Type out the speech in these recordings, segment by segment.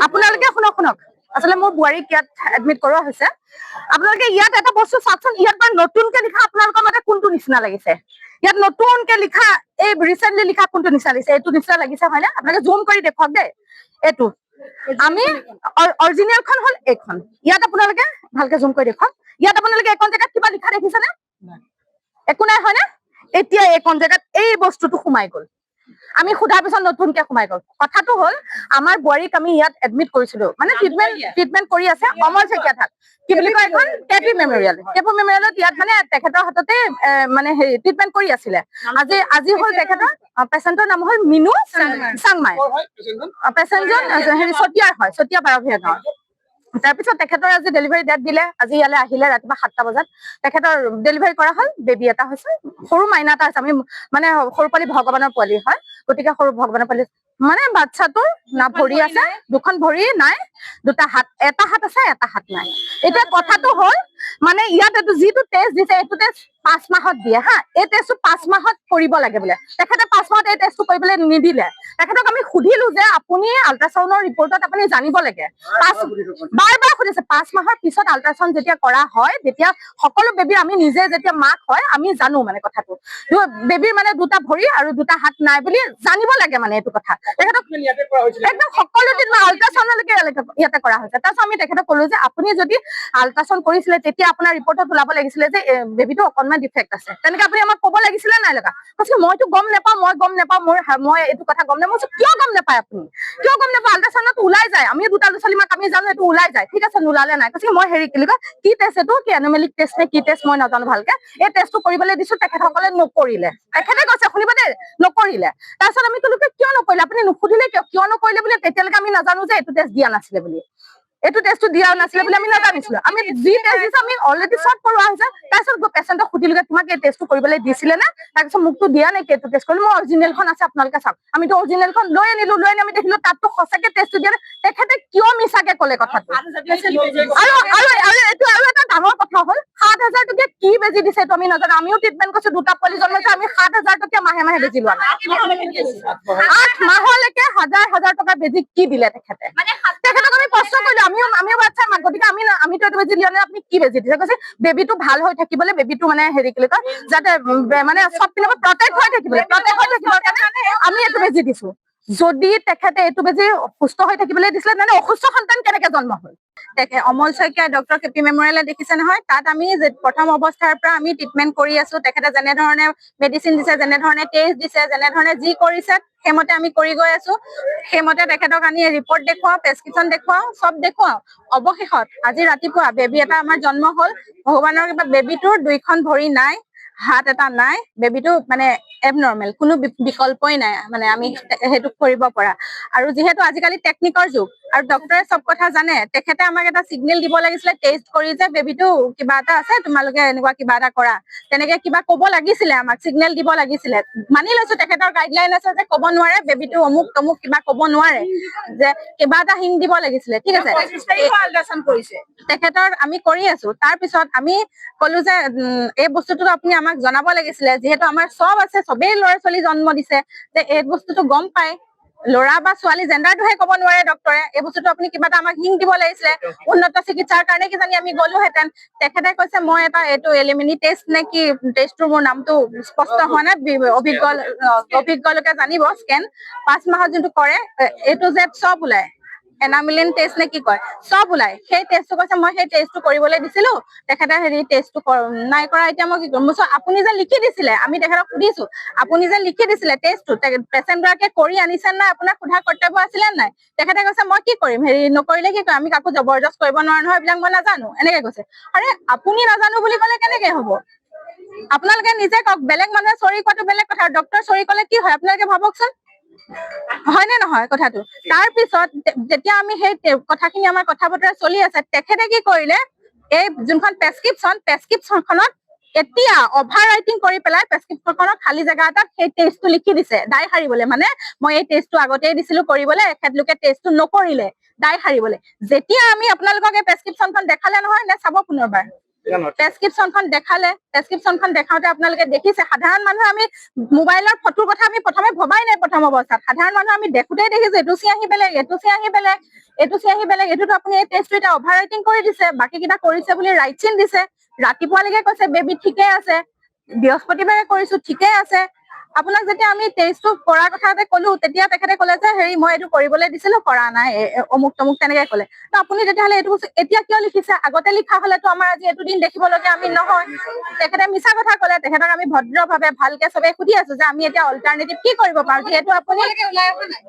আপোনালোকে শুনক আচলতে মোৰ বুৱাৰীক ইয়াত এডমিট কৰোৱা হৈছে আপোনালোকে ইয়াত এটা বস্তু চাওকচোন ইয়াত বাৰু নতুনকে লিখা আপোনালোকৰ মতে কোনটো নিচিনা লাগিছে ইয়াত নতুনকে লিখা এই ৰিসেন্টলি লিখা কোনটো নিচিনা লাগিছে এইটো নিচিনা লাগিছে হয় না আপোনালোকে জুম কৰি দেখুৱাক দেই এইটো আমি অৰিজিনেলখন হল এইখন ইয়াত আপোনালোকে ভালকে জুম কৰি দেখুৱাক ইয়াত আপোনালোকে এখন জেগাত কিবা লিখা দেখিছে নে একো নাই হয় না এতিয়া এইখন জেগাত এই বস্তুটো সোমাই গ'ল আমি খুদাৰ পিছত নতুনকে সোমাই গ'ল কথাটো হল আমাৰ বুৱাৰীক আমি ইয়াত এডমিট কৰিছিলো মানে ট্ৰিটমেন্ট কৰি আছে অমল শইকীয়া থাক কি বুলি কয় এখন কেপি মেমৰিয়েলত ইয়াত মানে তেখেতৰ হাততে মানে হেৰি ট্ৰিটমেন্ট কৰি আছিলে আজি হল তেখেতৰ পেচেণ্টৰ নাম হল মিনু চাংমাই পেচেণ্টজন হেৰি চতিয়াৰ হয় চতিয়া বাৰভিয়া গাঁৱৰ তাৰপিছত তেখেতৰ আজি ডেলিভাৰী ডেট দিলে আজি ইয়ালৈ আহিলে ৰাতিপুৱা 7টা বজাত তেখেতৰ ডেলিভাৰী কৰা হল বেবী এটা হৈছে সৰু মাইনা এটা আছে আমি মানে সৰু পোৱালি ভগৱানৰ পোৱালি হয় গতিকে সৰু ভগৱানৰ পোৱালি মানে বাচ্চাটোৰ না ভৰি আছে দুখন ভৰি নাই দুটা হাত এটা হাত আছে এটা হাত নাই এতিয়া কথাটো হল মানে ইয়াত এইটো যিটো টেষ্ট দিছে এইটো টেষ্ট 5 মাহত দিয়ে হা এই টেষ্টটো 5 মাহত কৰিব লাগে বোলে তেখেতে 5 মাহত এই টেষ্টটো কৰিবলৈ নিদিলে তেখেতক আমি সুধিলো যে আপুনি আল্ট্ৰাসাউণ্ডৰ ৰিপৰ্টত আপুনি জানিব লাগে বাৰ সুধিছে 5 মাহৰ পিছত আল্ট্ৰাসাউণ্ড যেতিয়া কৰা হয় তেতিয়া সকলো বেবীৰ আমি নিজে যেতিয়া মাক হয় আমি জানো মানে কথাটো বেবীৰ মানে দুটা ভৰি আৰু দুটা হাত নাই বুলি জানিব লাগে মানে এইটো কথা তেখেতক একদম সকলো দিন আল্ট্ৰাসাউণ্ডলৈকে ইয়াতে কৰা হৈছে তাৰপিছত আমি তেখেতক ক'লো যে আপুনি যদি আল্ট্ৰাসাউণ্ড কৰিছিলে তেতিয়া আপোনাৰ ৰিপৰ্টত ওলাব লাগিছিলে যে বেবীটো অকণমান ডিফেক্ট আছে তেনেকে আপুনি আমাক ক'ব লাগিছিলে নাই লগা কৈছে মইতো গম নাপাওঁ মই এইটো কথা গম নাপাওঁ কিয় গম নাপায় আপুনি কিয় গম নাপায় আল্ট্ৰাসাউণ্ডত ওলাই যায় আমি দুটা ল'ৰা-ছোৱালী মাক আমি জানো এইটো ওলাই যায় ঠিক আছে নোলালে নাই কৈছে মই হেৰি কি কয় কি টেষ্ট এইটো কি এনমেলিক টেষ্ট নে কি টেষ্ট মই নাজানো ভালকে এই টেষ্টটো কৰিবলৈ দিছো তেখেতসকলে নকৰিলে তেখেতে কৈছে শুনিব দেই নকৰিলে তাৰপিছত আমি ক'লো কিয় নকৰিলে আপুনি নুসুধিলে কিয় নকৰিলে বুলি তেতিয়ালৈকে আমি নাজানো যে এইটো টেষ্ট দিয়া নাছিলে বুলি এইটো টেষ্টটো দিয়া নাছিলে বুলি আমি নাজানিছিলো আমি যি টেষ্ট দিছো আমি অলৰেডি চব কৰোৱা হৈছে তাৰপিছত পেচেণ্টক সুধিলোগে তোমাক এই টেষ্টটো কৰিবলৈ দিছিলে নে তাৰপিছত মোকতো দিয়া নেকি এইটো টেষ্ট কৰিলো মই অৰিজিনেলখন আছে আপোনালোকে চাওক আমিতো অৰিজিনেলখন লৈ আনিলো আমি দেখিলো তাততো সঁচাকে টেষ্টটো দিয়া তেখেতে কিয় মিছাকে ক'লে কথাটো আৰু এইটো আৰু এটা ডাঙৰ কথা হ'ল 7,000 টকীয়া কি বেজি দিছে এইটো আমি নাজানো আমিও ট্ৰিটমেণ্ট কৰিছো দুটা পোৱালি জন্মাইছে আমি 7,000 টকীয়া মাহে বেজি লোৱা নাই 8 মাহলৈকে হাজাৰ টকা বেজি কি দিলে তেখেতে তেখেতক আমি প্ৰশ্ন কৰিলো আমিও বাচ্চা মাক গতিকে আমিতো এইটো বেজি দিয়া নাই আপুনি কি বেজি দিছে কৈছে বেবীটো ভাল হৈ থাকিবলৈ বেবীটো মানে হেৰি কি কয় যাতে মানে চব পিনৰ পৰা প্ৰটেক্ট হৈ থাকিবলৈ কাৰণে আমি এইটো বেজি দিছো যদি তেখেতে এইটো বেজি সুস্থ হৈ থাকিবলৈ দিছিলে তেনে অসুস্থ সন্তান কেনেকে জন্ম হ'ল অমল শইকীয়া ডক্টৰ কেপি মেমৰিয়েলে দেখিছে নহয় তাত আমি প্ৰথম অৱস্থাৰ পৰা আমি ট্ৰিটমেন্ট কৰি আছো তেখেতে যেনেধৰণে মেডিচিন দিছে যেনেধৰণে টেষ্ট দিছে যেনেধৰণে যি কৰিছে সেইমতে আমি কৰি গৈ আছো সেইমতে তেখেতক আনি ৰিপৰ্ট দেখুৱাও প্ৰেছক্ৰিপশ্যন দেখুৱাও চব দেখুৱাও অৱশেষত আজি ৰাতিপুৱা বেবী এটা আমাৰ জন্ম হ'ল ভগৱানৰ কিবা বেবীটোৰ 2খন ভৰি নাই হাত এটা নাই বেবীটো মানে এবনৰ্মেল কোনো বিকল্পই নাই মানে আমি সেইটো কৰিব পৰা আৰু যিহেতু আজিকালি টেকনিকৰ যুগ আৰু ডক্টৰে চব কথা জানে তেখেতে আমাক এটা সিগনেল দিব লাগিছিলে টেষ্ট কৰি যে বেবীটো কিবা এটা আছে তোমালোকে এনেকুৱা কিবা এটা কৰা তেনেকে কিবা ক'ব লাগিছিলে আমাক সিগনেল দিব লাগিছিলে মানি লৈছো তেখেতৰ গাইডলাইন আছে যে ক'ব নোৱাৰে বেবীটো অমুক তমুক কিবা ক'ব নোৱাৰে যে কিবা এটা হিং দিব লাগিছিলে ঠিক আছে আল্ট্ৰাসাউণ্ড কৰিছে তেখেতৰ আমি কৰি আছো তাৰ পিছত আমি ক'লো যে এই বস্তুটো আপুনি আমাক জনাব লাগিছিলে যিহেতু আমাৰ চব আছে চবেই ল'ৰা-ছোৱালী জন্ম দিছে যে এই বস্তুটো গম পায় ল'ৰা বা ছোৱালী জেণ্ডাৰটোহে ক'ব নোৱাৰে ডক্টৰে এই বস্তুটো আপুনি কিবা এটা আমাক হিং দিব লাগিছিলে উন্নত চিকিৎসাৰ কাৰণে কিজানি আমি গ'লোহেঁতেন তেখেতে কৈছে মই এটা এইটো এলিমিনি টেষ্ট নে কি টেষ্টটোৰ মোৰ নামটো স্পষ্ট হোৱা নাই অভিজ্ঞলোকে জানিব স্কেন 5 মাহত যোনটো কৰে এইটো যে চব ওলাই এনামিলিন টেষ্ট নে কি কয় চব ওলাই সেই টেষ্টটো কৈছে মই সেই টেষ্টটো কৰিবলৈ দিছিলো তেখেতে হেৰি টেষ্টটো নাই কৰা এতিয়া মই কি কৰিম আপুনি যে লিখি দিছিলে আমি তেখেতক সুধিছো আপুনি যে লিখি দিছিলে টেষ্টটো পেচেণ্ট গৰাকীয়ে কৰি আনিছে নাই আপোনাৰ সোধা কৰ্তব্য আছিলে নাই তেখেতে কৈছে মই কি কৰিম হেৰি নকৰিলে কি কৰিম আমি কাকো জবৰদস্ত কৰিব নোৱাৰো নহয় এইবিলাক মই নাজানো এনেকে কৈছে আৰে আপুনি নাজানো বুলি ক'লে কেনেকে হ'ব আপোনালোকে নিজে কওক বেলেগ মানুহে চৰি কোৱাটো বেলেগ কথা ডক্টৰ চৰি ক'লে কি হয় আপোনালোকে ভাবকচোন হয়নে নহয় কথাটো তাৰ পিছত যেতিয়া আমি সেই কথাখিনি আমাৰ কথা বতৰা চলি আছে তেখেতে কি কৰিলে এই যোনখন প্ৰেছক্ৰিপশ্যনখনত এতিয়া অভাৰ ৰাইটিং কৰি পেলাই প্ৰেছক্ৰিপশ্যনখনৰ খালী জেগা এটাত সেই টেষ্টটো লিখি দিছে দাই সাৰিবলৈ মানে মই এই টেষ্টটো আগতেই দিছিলো কৰিবলৈ এখেতলোকে টেষ্টটো নকৰিলে দাই সাৰিবলৈ যেতিয়া আমি আপোনালোকক এই প্ৰেছক্ৰিপশ্যনখন দেখালে নহয় নে চাব পুনৰবাৰ প্ৰেছক্ৰিপশ্যনখন দেখালে, প্ৰেছক্ৰিপশ্যনখন দেখাওঁতে আপোনালোকে দেখিছে সাধাৰণ মানুহে আমি মোবাইলৰ ফটোৰ কথা আমি প্ৰথমে ভবাই নাই প্ৰথম অৱস্থাত। সাধাৰণ মানুহ আমি দেখোতেই দেখিছো এইটো চি আহি বেলেগ, এইটো চি আহি বেলেগ, এইটো চি আহি বেলেগ, এইটোতো আপুনি এই টেষ্টটো এতিয়া অভাৰ ৰাইটিং কৰি দিছে, বাকী কেইটা কৰিছে বুলি ৰাইট চিন দিছে। ৰাতিপুৱালৈকে কৈছে বেবী ঠিকে আছে, বৃহস্পতিবাৰে কৰিছো ঠিকে আছে। আপোনাক যেতিয়া আমি টেষ্টটো কৰাৰ কথা কলো তেতিয়া তেখেতে ক'লে যে হেৰি মই এইটো কৰিবলৈ দিছিলো কৰা নাই, অমুক তমুক তেনেকে ক'লে। তো আপুনি তেতিয়াহ'লে এইটো বস্তু এতিয়া কিয় লিখিছে? আগতে লিখা হলেতো আমাৰ আজি এইটো দিন দেখিবলগীয়া আমি নহয়। তেখেতে মিছা কথা ক'লে। তেখেতক আমি ভদ্ৰভাৱে ভালকে চবে সুধি আছো যে আমি এতিয়া অল্টাৰনেটিভ কি কৰিব পাৰো, যিহেতু আপুনি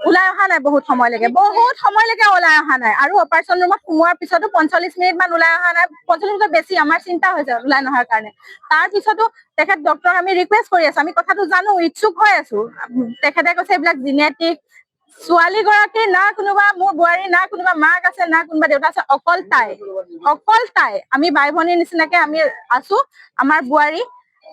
ওলাই অহা নাই বহুত সময়লৈকে ওলাই অহা নাই। আৰু অপাৰেশ্যন ৰুমত সোমোৱাৰ পিছতো 45 মিনিট মান ওলাই অহা নাই, 45 মিনিট বেছি। আমাৰ চিন্তা হৈছে ওলাই নহাৰ কাৰণে। তাৰ পিছতো তেখেত ডক্টৰক আমি ৰিকুৱেষ্ট কৰি আছো, আমি কথাটো জানো, ইচ্ছুক হৈ আছো। তেখেতে কৈছে এইবিলাক জিনেটিক, ছোৱালী গৰাকী না কোনোবা মোৰ বোৱাৰী না কোনোবা মাক আছে না কোনোবা দেউতা আছে, অকল তাই। আমি বাই ভনীৰ নিচিনাকে আমি আছো। আমাৰ বোৱাৰী,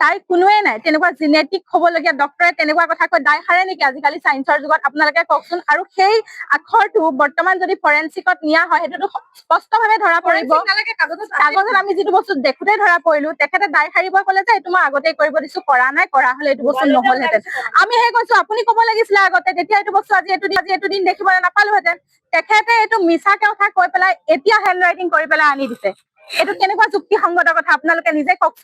তাই কোনোৱে নাই তেনেকুৱা জিনেটিক হবলগীয়া। ডক্টৰে তেনেকুৱা কথা কৈ দায় সাৰে নেকি আজিকালি চায়েন্সৰ যুগত? আপোনালোকে কওকচোন। আৰু সেই আখৰটো বৰ্তমান যদি ফৰেনচিকত নিয়া হয় সেইটোতো স্পষ্টভাৱে ধৰা পৰিব। কাগজত আমি যিটো বস্তু দেখোতে ধৰা পৰিলো। তেখেতে দায় সাৰিব ক'লে যে এইটো মই আগতেই কৰিব দিছো, কৰা নাই, কৰা হলে এইটো বস্তু নহলহেঁতেন। আমি সেই কৈছো আপুনি ক'ব লাগিছিলে আগতে, তেতিয়া এইটো বস্তু আজি এইটো দিন দেখিবলৈ নাপালোহেঁতেন। তেখেতে এইটো মিছাকে কথা কৈ পেলাই এতিয়া হেণ্ড ৰাইটিং কৰি পেলাই আনি দিছে। এইটো কেনেকুৱা যুক্তিসংগত কথা আপোনালোকে নিজে কওকচোন।